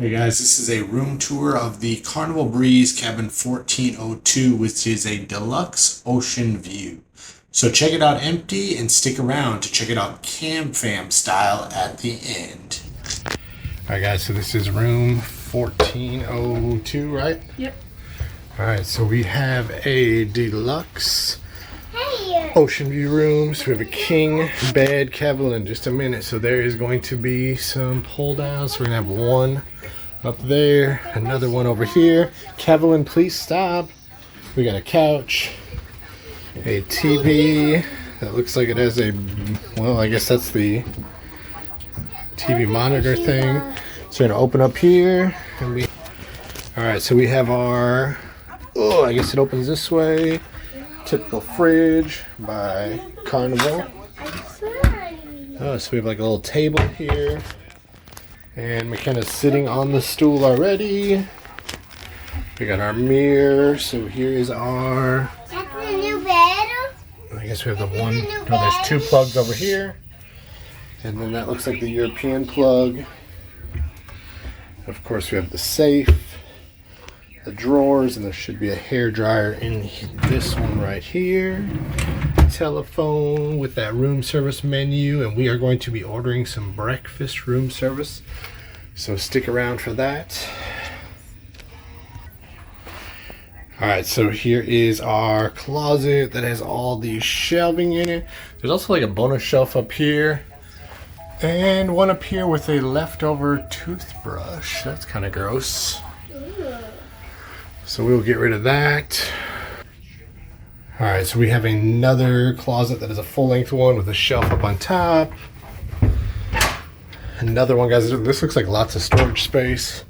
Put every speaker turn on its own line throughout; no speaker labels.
Hey guys, this is a room tour of the Carnival Breeze cabin 1402, which is a deluxe Oceanview. So check it out empty and stick around to check it out KAM fam style at the end. Alright guys, so this is room 1402, right?
Yep.
Alright, so we have a deluxe Oceanview room. So we have a king bed, Kevin, in just a minute. So there is going to be some pull downs. So we're gonna have one up there, another one over here. Kevin, please stop. We got a couch, a TV that looks like it has a, well, I guess that's the TV monitor thing. So we're gonna open up here and we, all right, so we have our, oh, I guess it opens this way. Typical fridge by Carnival. Oh, so we have like a little table here. And McKenna's sitting on the stool already. We got our mirror. So here is our...
That's the new bed?
I guess we have the one... No, there's two plugs over here. And then that looks like the European plug. Of course, we have the safe, the drawers, and there should be a hair dryer in this one right here. Telephone with that room service menu, and we are going to be ordering some breakfast room service, so stick around for that. Alright, so here is our closet that has all the shelving in it. There's also like a bonus shelf up here and one up here with a leftover toothbrush. That's kind of gross. So we'll get rid of that. Alright, so we have another closet that is a full-length one with a shelf up on top. Another one, guys. This looks like lots of storage space.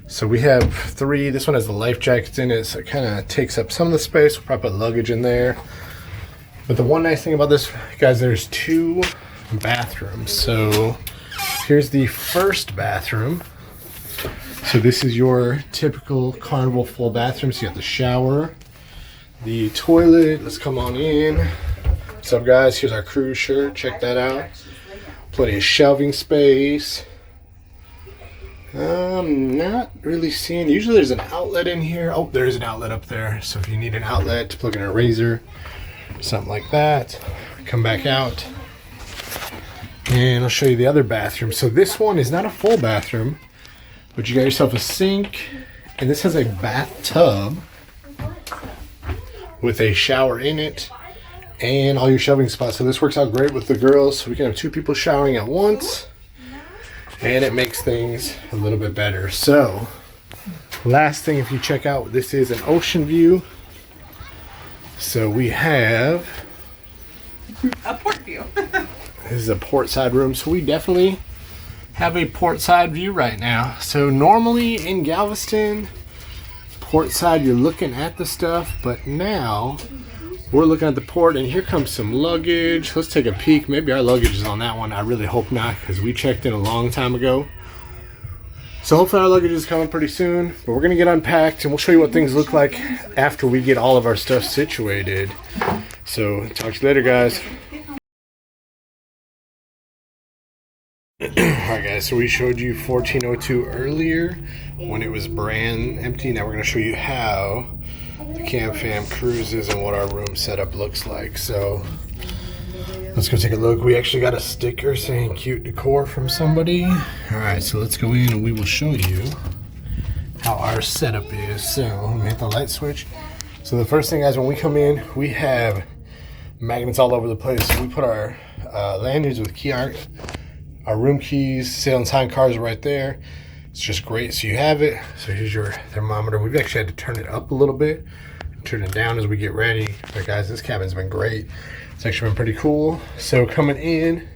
So we have three. This one has the life jackets in it, so it kind of takes up some of the space. We'll probably put luggage in there. But the one nice thing about this, guys, there's two bathrooms. So here's the first bathroom. So this is your typical Carnival full bathroom. So you have the shower, the toilet. Let's come on in. What's up, guys? Here's our cruise shirt. Check that out. Plenty of shelving space. Not really seeing. Usually there's an outlet in here. Oh, there is an outlet up there. So if you need an outlet to plug in a razor, something like that, come back out. And I'll show you the other bathroom. So this one is not a full bathroom, but you got yourself a sink, and this has a bathtub with a shower in it and all your shelving spots. So this works out great with the girls. So we can have two people showering at once, and it makes things a little bit better. So last thing, if you check out, this is an Oceanview. So we have
A port view.
this is a port side room. So we definitely have a port side view right now. So normally in Galveston, port side, you're looking at the stuff, but now we're looking at the port, and here comes some luggage. Let's take a peek. Maybe our luggage is on that one. I really hope not, because we checked in a long time ago. So hopefully our luggage is coming pretty soon, but we're gonna get unpacked and we'll show you what things look like after we get all of our stuff situated. So talk to you later, guys. Alright guys, so we showed you 1402 earlier when it was brand empty. Now we're going to show you how the KAM fam cruises and what our room setup looks like. So let's go take a look. We actually got a sticker saying cute decor from somebody. Alright, so let's go in and we will show you how our setup is. So let me hit the light switch. So the first thing, guys, when we come in, we have magnets all over the place. So we put our lanyards with key art. Our room keys, sale and sign cards are right there. It's just great. So you have it. So here's your thermometer. We've actually had to turn it up a little bit, turn it down as we get ready. But guys, this cabin's been great. It's actually been pretty cool. So coming in,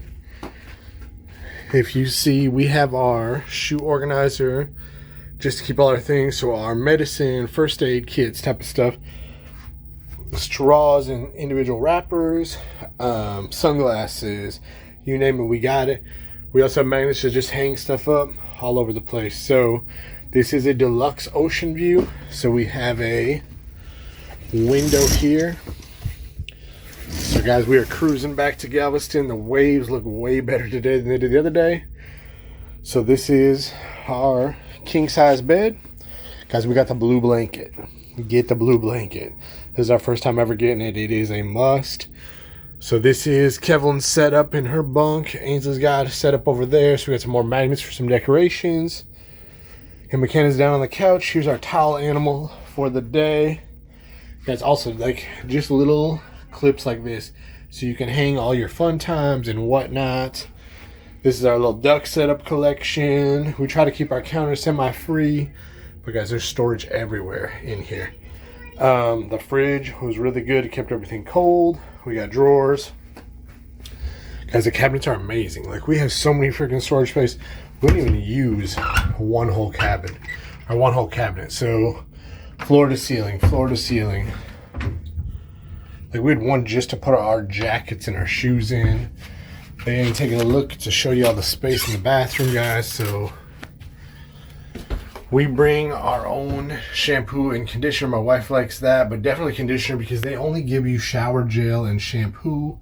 if you see, we have our shoe organizer just to keep all our things. So our medicine, first aid kits type of stuff, straws and individual wrappers, sunglasses, you name it, we got it. We also have magnets to just hang stuff up all over the place. So this is a deluxe Oceanview. So we have a window here. So guys, we are cruising back to Galveston. The waves look way better today than they did the other day. So this is our king size bed. Guys, we got the blue blanket. Get the blue blanket. This is our first time ever getting it. It is a must. So this is Kevlin's setup in her bunk. Ainsley's got set up over there. So we got some more magnets for some decorations. And McKenna's down on the couch. Here's our towel animal for the day. Guys, also like just little clips like this so you can hang all your fun times and whatnot. This is our little duck setup collection. We try to keep our counter semi-free, but guys, there's storage everywhere in here. The fridge was really good. It kept everything cold. We got drawers. Guys, the cabinets are amazing. Like, we have so many freaking storage space. We don't even use one whole cabinet. Or one whole cabinet. So, floor to ceiling, floor to ceiling. Like, we had one just to put our jackets and our shoes in. And taking a look to show you all the space in the bathroom, guys. So, we bring our own shampoo and conditioner. My wife likes that, but definitely conditioner because they only give you shower gel and shampoo.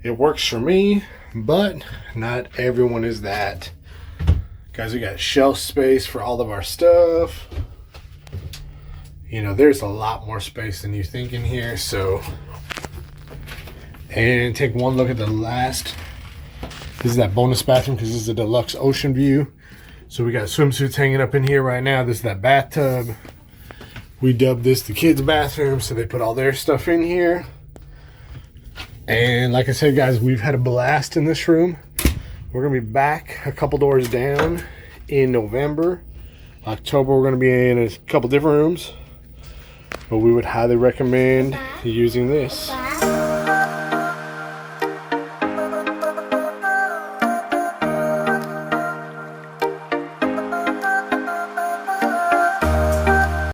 It works for me, but not everyone is that. Guys, we got shelf space for all of our stuff. You know, there's a lot more space than you think in here, so. And take one look at the last. This is that bonus bathroom because this is a Deluxe Oceanview. So we got swimsuits hanging up in here right now. This is that bathtub. We dubbed this the kids' bathroom, so they put all their stuff in here. And like I said, guys, we've had a blast in this room. We're going to be back a couple doors down in November. October, we're going to be in a couple different rooms. But we would highly recommend using this.